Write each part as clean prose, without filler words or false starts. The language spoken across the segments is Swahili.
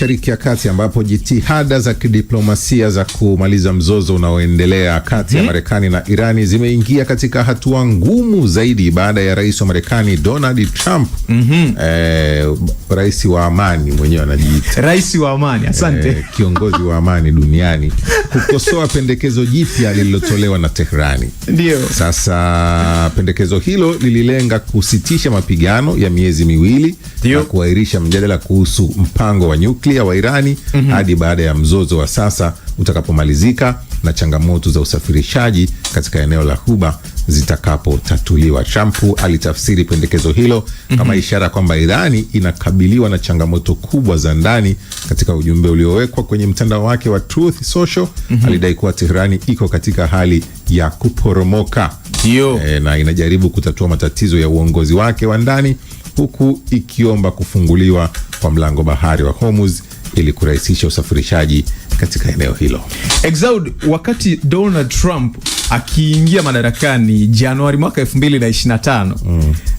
Mashariki ya Kati, ambapo jitihada za kidiplomasia za kumaliza mzozo unaoendelea kati ya Marekani na Irani zimeingia katika hatua ngumu zaidi baada ya rais wa Marekani Donald Trump, rais wa amani mwenyewe anajiita. Rais wa amani, asante. Kiongozi wa amani duniani, kukosoa pendekezo jipya lililotolewa na Teherani. Ndio. Sasa pendekezo hilo lililenga kusitisha mapigano ya miezi miwili na kuahirisha mjadala kuhusu mpango wa nyuklia wa Irani hadi baada ya mzozo wa sasa utakapomalizika na changamoto za usafirishaji katika eneo la Ghuba zitakapotatuliwa. Trump alitafsiri pendekezo hilo kama ishara kwamba Irani inakabiliwa na changamoto kubwa za ndani. Katika ujumbe uliowekwa kwenye mtandao wake wa Truth Social, alidai kuwa Teherani iko katika hali ya kuporomoka na inajaribu kutatua matatizo ya uongozi wake wa ndani, huku ikiomba kufunguliwa kwa mlango bahari wa Hormuz ili kurahisisha usafirishaji katika eneo hilo. Exaud, wakati Donald Trump akiingia madarakani Januari mwaka 2025,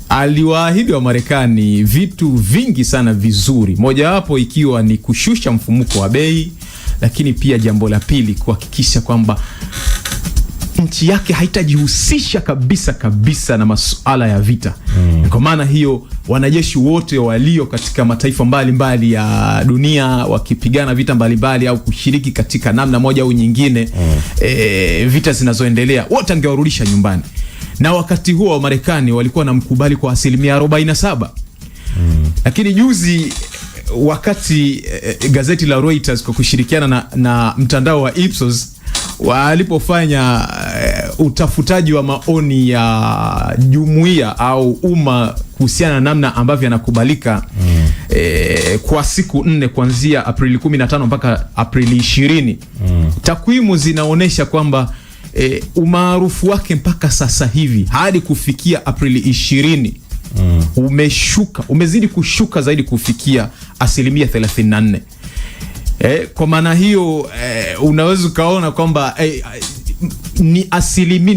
aliwaahidi wa Marekani vitu vingi sana vizuri, mojawapo ikiwa ni kushusha mfumuko wa bei, lakini pia jambo la pili kuhakikisha kwamba nchi yake haitajihusisha kabisa na masuala ya vita. Kwa maana hiyo wanajeshi wote walio katika mataifa mbalimbali ya dunia wakipigana vita mbalimbali au kushiriki katika namna moja au nyingine vita zinazoendelea, wote angewarudisha nyumbani. Na wakati huo wa Marekani walikuwa na mkubali kwa 47%. Lakini juzi wakati gazeti la Reuters kwa kushirikiana na mtandao wa Ipsos walipofanya utafutaji wa maoni ya jumuiya au umma kuhusiana na namna ambavyo yanakubalika kwa siku 4 kuanzia Aprili 15 mpaka Aprili 20, takwimu zinaonesha kwamba umaarufu wake mpaka sasa hivi hadi kufikia Aprili 20 umezidi kushuka zaidi kufikia 34%. Kwa maana hiyo unaweza ukaona kwamba ni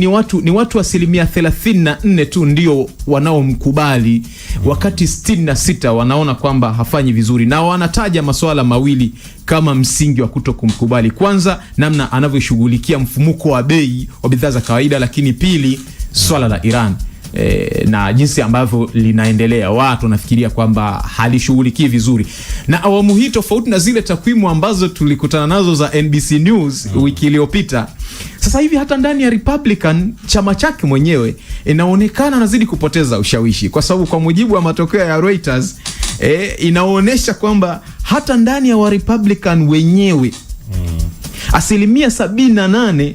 watu 34% tu ndio wanaomkubali, wakati 66 wanaona kwamba hafanyi vizuri, na wanataja masuala mawili kama msingi wa kutokumkubali. Kwanza, namna anavyoshughulikia mfumuko wa bei wa bidhaa za kawaida, lakini pili, swala la Iran na jinsi ambavyo linaendelea, watu wanafikiria kwamba halishughulikii vizuri. Na awamu hii, tofauti na zile takwimu ambazo tulikutana nazo za NBC News wiki iliyopita, sasa hivi hata ndani ya Republican, chama chake mwenyewe, inaonekana anazidi kupoteza ushawishi, kwa sababu kwa mujibu wa matokeo ya Reuters inaonyesha kwamba hata ndani ya wa Republican wenyewe 78%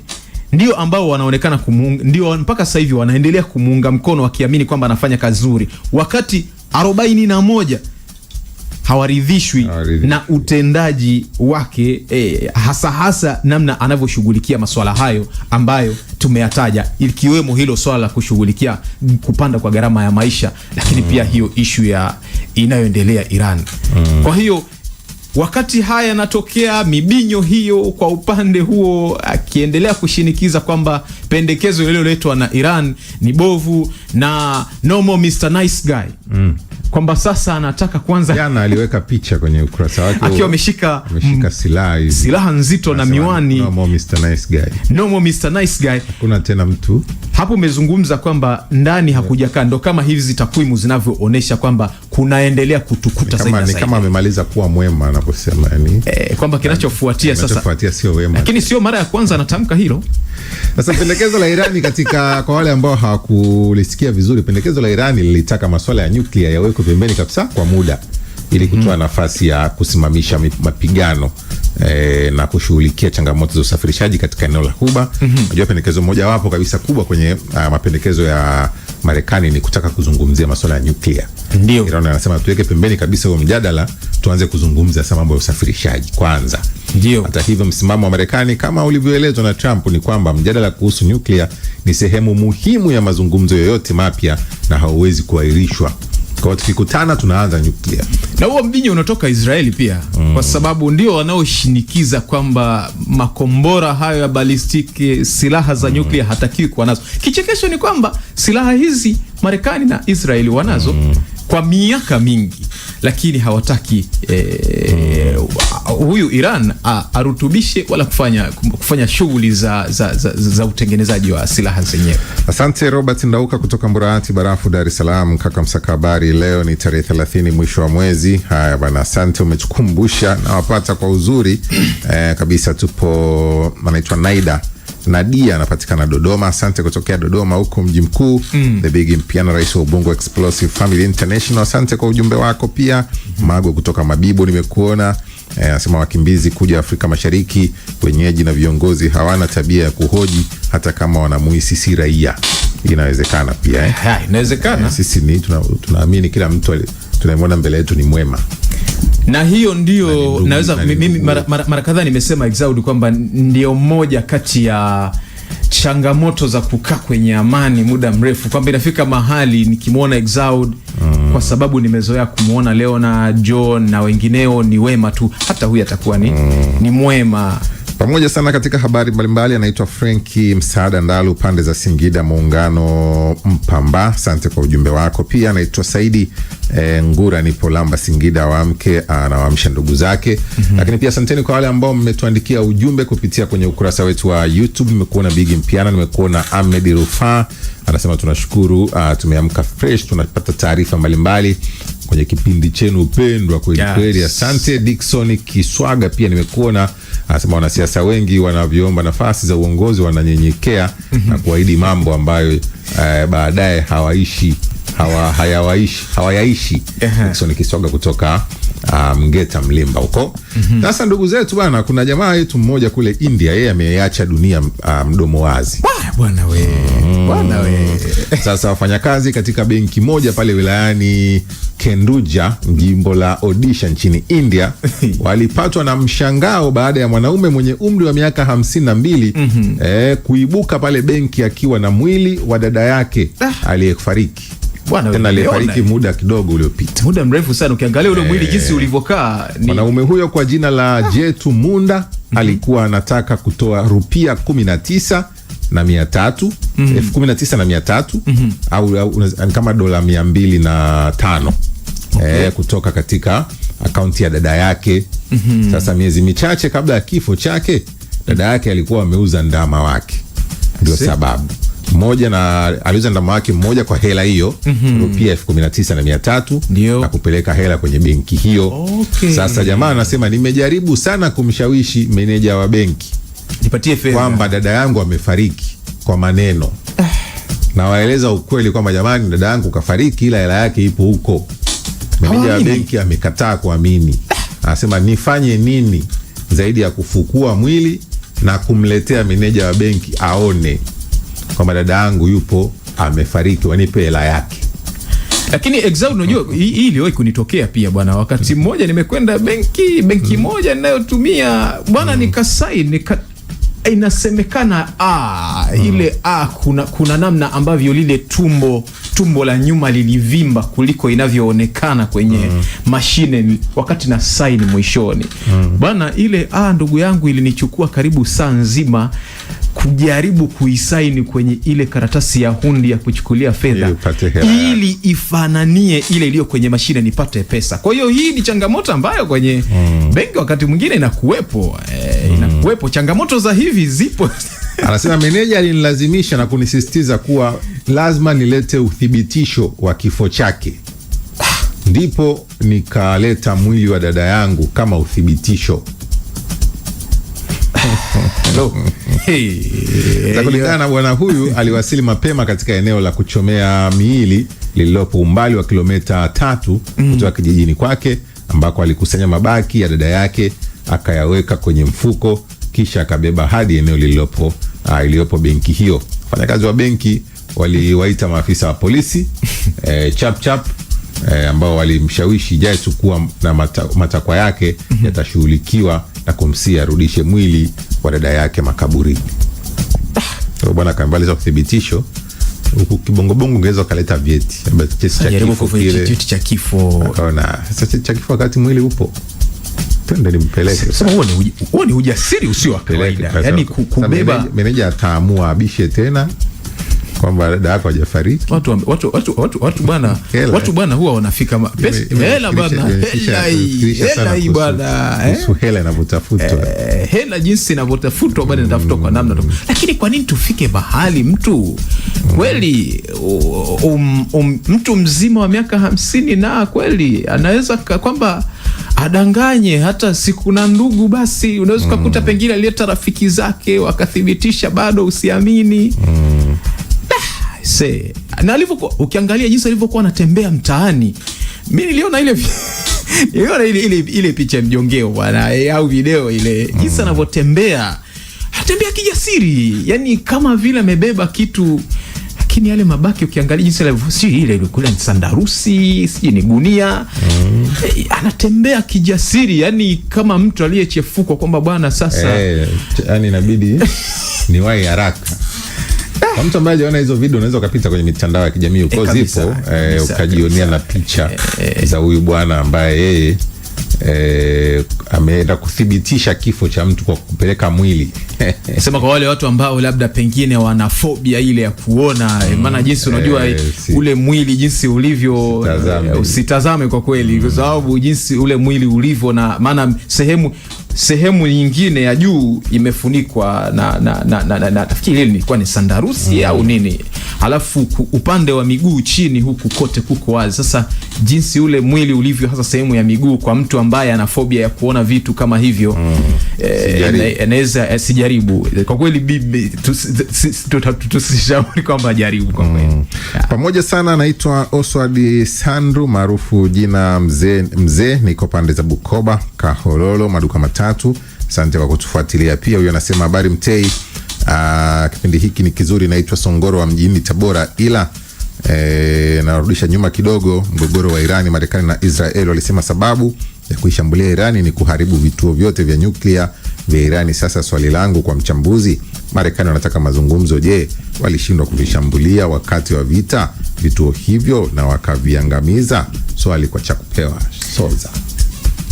ndio ambao wanaonekana ndio mpaka sasa hivi wanaendelea kumuunga mkono, wakiamini kwamba anafanya kazi nzuri, wakati 41 hawaridhishwi na utendaji wake, hasa namna anavyoshughulikia masuala hayo ambayo tumeyataja, ikiwemo hilo swala la kushughulikia kupanda kwa gharama ya maisha, lakini pia hiyo issue ya inayoendelea Iran. Kwa hiyo wakati haya yanatokea, mibinyo hiyo kwa upande huo, akiendelea kushinikiza kwamba pendekezo lililoletwa na Iran ni bovu na no more Mr. Nice Guy, kwamba sasa anataka kwanza. Jana aliweka picha kwenye ukurasa wake akiwa ameshika silaha nzito na miwani. No more Mr. Nice Guy. No more Mr. Nice Guy. Hakuna tena mtu. Hapo umezungumza kwamba ndani hakujakaa, ndo kama hizi takwimu zinavyoonyesha kwamba kunaendelea kutukuta zaidi. Kama amemaliza kuwa mwema anaposema, yani kwamba kinachofuatia sio wema. Lakini sio mara ya kwanza anatamka hilo. Sasa pendekezo la Irani kwa wale ambao hawakulisikia vizuri, pendekezo la Irani lilitaka masuala ya nyuklia yawekwe pembeni kabisa kwa muda ili kutoa nafasi ya kusimamisha mapigano na kushughulikia changamoto za usafirishaji katika eneo la Ghuba. Unajua pendekezo moja wapo kabisa kubwa kwenye mapendekezo ya Marekani ni kutaka kuzungumzia masuala ya nyuklia. Ndio. Iran anasema tuweke pembeni kabisa huo mjadala, tuanze kuzungumza sasa mambo ya usafirishaji kwanza. Ndio. Hata hivyo, msimamo wa Marekani kama ulivyoelezwa na Trump ni kwamba mjadala kuhusu nyuklia ni sehemu muhimu ya mazungumzo yoyote mapya na hauwezi kuahirishwa. Kwa tukikutana tunaanza nyuklia. Na huo mbinyo unatoka Israeli pia, kwa sababu ndio wanaoshinikiza kwamba makombora hayo ya balistiki, silaha za nyuklia hatakiwi kuwa nazo. Kichekesho ni kwamba silaha hizi Marekani na Israeli wanazo kwa miaka mingi, lakini hawataki huyu Iran arutubishe wala kufanya shughuli za utengenezaji wa silaha zenyewe. Asante Robert Ndauka kutoka Mburahati Barafu, Dar es Salaam. Kaka msaka habari, leo ni tarehe 30 mwisho wa mwezi. Haya bana, asante, umetukumbusha na wapata kwa uzuri kabisa. Tupo anaitwa Nadia anapatikana Dodoma. Asante kutokea Dodoma huko mji mkuu. The Big Mpiana, rais wa Ubungo Explosive Family International. Asante kwa ujumbe wako pia. Mago kutoka Mabibo nimekuona. Anasema wakimbizi kuja Afrika Mashariki, wenyeji na viongozi hawana tabia ya kuhoji hata kama wanamuhisi si raia. Inawezekana pia inawezekana. Sisi ni tunaamini kila mtu tunayemwona mbele yetu ni mwema. Na hiyo ndio naweza mimi mara kadhaa nimesema Exaud kwamba ndio moja kati ya changamoto za kukaa kwenye amani muda mrefu, kwamba inafika mahali nikimwona Exaud kwa sababu nimezoea kumuona Leona, John na wengineo ni wema tu, hata huyu atakuwa ni mwema. Pamoja sana katika habari mbalimbali. Anaitwa Franki Msaada Ndalu, pande za Singida Muungano Mpamba. Asante kwa ujumbe wako pia. Anaitwa Saidi Ngura, nipo Lamba Singida, waamke anawaamsha ndugu zake. Lakini pia asanteni kwa wale ambao mmetuandikia ujumbe kupitia kwenye ukurasa wetu wa YouTube. Nimekuona Big Mpiana, nimekuona Ahmed Rufaa anasema tunashukuru, tumeamka fresh, tunapata taarifa mbalimbali kwenye kipindi chenu pendwa kweli kweli. Asante. Dickson Kiswaga pia nimekuona, anasema wanasiasa wengi wanavyoomba nafasi za uongozi wananyenyekea na kuahidi mambo ambayo baadaye hawayaishi. Dickson Kiswaga kutoka Mgeta Mlimba huko. Sasa ndugu zetu bwana, kuna jamaa yetu mmoja kule India, yeye ameacha dunia mdomo wazi. Bwana we. Sasa wafanyakazi katika benki moja pale wilayani Kenduja, jimbo la Odisha nchini India walipatwa na mshangao baada ya mwanaume mwenye umri wa miaka 52 kuibuka pale benki akiwa na mwili wa dada yake aliyefariki. Tena alifariki muda kidogo uliopita. Muda mrefu sana ukiangalia ule mwili jinsi ulivyokaa. Mwanaume huyo kwa jina la Jetu Munda alikuwa anataka kutoa rupia 19,300 au kama dola 205 kutoka katika akaunti ya dada yake. Sasa miezi michache kabla ya kifo chake, dada yake alikuwa ameuza ndama wake. Ndio sababu mmoja, na aliuza ndama wake mmoja kwa hela hiyo rupia 19,300 na kupeleka hela kwenye benki hiyo. Sasa jamaa anasema nimejaribu sana kumshawishi meneja wa benki nipatie fedha kwamba dada yangu amefariki kwa maneno. Na waeleza ukweli kwamba jamani, dada yangu kafariki ila hela yake ipo huko. Meneja wa benki amekataa kuamini. Anasema nifanye nini zaidi ya kufukua mwili na kumletea meneja wa benki aone kwamba dada yangu yupo amefariki, wanipe hela yake. Lakini Exaud, unajua hii iliwahi kunitokea pia bwana. Wakati mmoja nimekwenda benki moja ninayotumia bwana, nikasaini inasemekana ile kuna namna ambavyo lile tumbo la nyuma lilivimba kuliko inavyoonekana kwenye mashine wakati na sign mwishoni. Bwana, ile ndugu yangu ilinichukua karibu saa nzima kujaribu kuisaini kwenye ile karatasi ya hundi ya kuchukulia fedha ili ifananie ile iliyo kwenye mashine nipate pesa. Kwa hiyo hii ni changamoto ambayo kwenye benki wakati mwingine inakuwepo. Inakuwepo changamoto za hivi zipo. Anasema meneja alinilazimisha na kunisisitiza kuwa lazima nilete uthibitisho wa kifo chake. Ndipo nikaleta mwili wa dada yangu kama uthibitisho. Kulingana na bwana huyu, aliwasili mapema katika eneo la kuchomea miili lililopo umbali wa kilomita 3 kutoka kijijini kwake, ambako alikusanya mabaki ya dada yake akayaweka kwenye mfuko, kisha akabeba hadi eneo iliyopo benki hiyo. Wafanyakazi wa benki waliwaita maafisa wa polisi chap ambao walimshawishi Jaitu kuwa na matakwa yake yatashughulikiwa na kumsia arudishe mwili wa dada yake makaburini. Bwana kaambaliza uthibitisho, huku kibongobongo ungeweza kaleta vyeti cheti cha kifo, akaona sasa cha kifo wakati mwili upo, twende nimpeleke. Sasa huo ni ujasiri usio wa kawaida, yani kubeba. Meneja ataamua abishe tena kwamba dada yako hajafariki. Watu bwana huwa wanafika hela bwana, hela hii bwana, hela inavyotafutwa, hela jinsi inavyotafutwa bwana, inatafutwa kwa namna tu. Lakini kwa nini tufike mahali mtu kweli mtu mzima wa miaka 50 na kweli anaweza kwamba adanganye hata siku na ndugu, basi unaweza kukuta pengine alileta rafiki zake wakathibitisha, bado usiamini. Na alivyokuwa, ukiangalia jinsi alivyokuwa anatembea mtaani, mimi niliona ile picha mjongeo bwana, au video ile, jinsi anavyotembea, anatembea kijasiri, yani kama vile amebeba kitu. Lakini yale mabaki ukiangalia jinsi ile kule ni sandarusi, siji ni gunia, anatembea kijasiri, yani kama mtu aliyechefuka kwamba bwana sasa yani inabidi niwahi haraka. Kwa mtu ambaye hajaona hizo video, unaweza ukapita kwenye mitandao ya kijamii uko zipo, ukajionea na picha za huyu bwana ambaye yeye ameenda kuthibitisha kifo cha mtu kwa kupeleka mwili. Sema kwa wale watu ambao labda pengine wana phobia ile ya kuona, maana jinsi unajua ule mwili jinsi ulivyo, usitazame kwa kweli, kwa sababu jinsi ule mwili ulivyo, na maana sehemu nyingine ya juu imefunikwa na nafikiri ile ilikuwa ni sandarusi au nini, alafu upande wa miguu chini huku kote kuko wazi. Sasa jinsi ule mwili ulivyo, hasa sehemu ya miguu, kwa mtu ambaye ana phobia ya kuona vitu kama hivyo, anaweza sijaribu kwa kweli, bibi tusishauri kwamba jaribu kwa kweli. Pamoja sana. Anaitwa Oswald Sandru maarufu jina mzee, niko pande za Bukoba Kahororo maduka matatu. Asante kwa kutufuatilia pia. Huyo anasema habari Mtei, kipindi hiki ni kizuri, naitwa Songoro wa mjini Tabora, ila narudisha nyuma kidogo. Mgogoro wa Irani, Marekani na Israel walisema sababu ya kuishambulia Irani ni kuharibu vituo vyote vya nyuklia vya Irani. Sasa swali langu kwa mchambuzi, Marekani wanataka mazungumzo, je, walishindwa kuvishambulia wakati wa vita vituo hivyo na wakaviangamiza? Swali kwa Chakupewa Soza.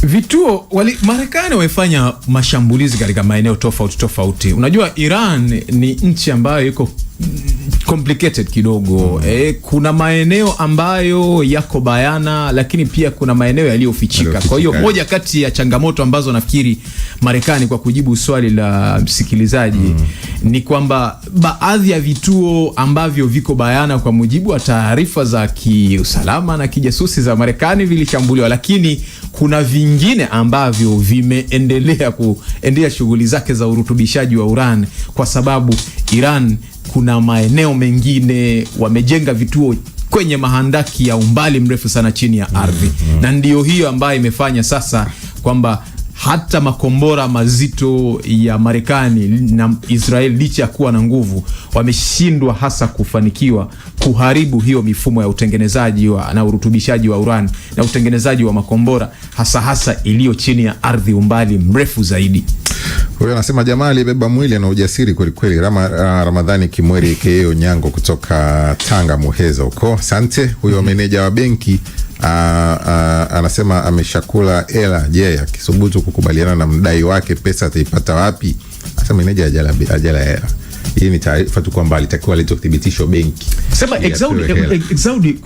Vituo Marekani wamefanya mashambulizi katika maeneo tofauti. Unajua Iran ni nchi ambayo iko complicated kidogo. Kuna maeneo ambayo yako bayana, lakini pia kuna maeneo yaliyofichika. Kwa hiyo moja kati ya changamoto ambazo nafikiri Marekani, kwa kujibu swali la msikilizaji, ni kwamba baadhi ya vituo ambavyo viko bayana kwa mujibu wa taarifa za kiusalama na kijasusi za Marekani vilishambuliwa, lakini kuna vingine ambavyo vimeendelea shughuli zake za urutubishaji wa urani, kwa sababu Iran kuna maeneo mengine wamejenga vituo kwenye mahandaki ya umbali mrefu sana chini ya ardhi. Na ndio hiyo ambayo imefanya sasa kwamba hata makombora mazito ya Marekani na Israel, licha ya kuwa na nguvu, wameshindwa hasa kufanikiwa kuharibu hiyo mifumo ya utengenezaji na urutubishaji wa urani na utengenezaji wa makombora hasa iliyo chini ya ardhi umbali mrefu zaidi. Huyo anasema jamaa alibeba mwili na ujasiri kweli kweli. Ramadhani Kimweri Keo Nyango kutoka Tanga Muheza huko. Asante. Huyo meneja wa benki anasema ameshakula hela. Je, akisubutu kukubaliana na mdai wake pesa ataipata wapi? Sasa meneja ajala hela. Hii ni taarifa tu kwamba alitakiwa alete uthibitisho benki. Sema Exaudi,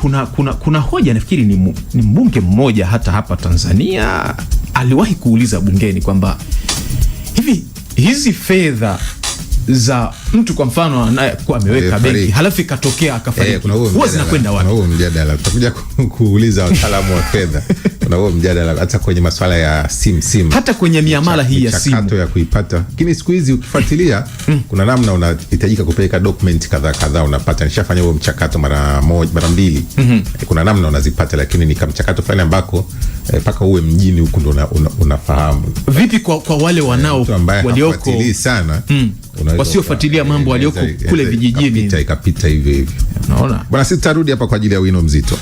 kuna hoja nafikiri ni mbunge mmoja hata hapa Tanzania aliwahi kuuliza bungeni kwamba hizi fedha za mtu kwa mfano anakuwa ameweka benki halafu ikatokea akafariki, huwa zinakwenda wapi? Kuna huo mjadala tutakuja kuuliza wataalamu wa fedha. Kuna huo mjadala hata kwenye masuala ya sim hata kwenye miamala hii ya simu ya kuipata. Lakini siku hizi ukifuatilia kuna namna unahitajika kupeleka document kadhaa unapata. Nishafanya huo mchakato mara mbili. Kuna namna unazipata, lakini ni kama mchakato fulani ambako paka uwe mjini huko ndo unafahamu. Vipi kwa wale walioko sana wasiofuatilia mambo walioko kule vijijini ikapita hivyo. Unaona? Bwana, sisi tutarudi hapa kwa ajili ya wino mzito.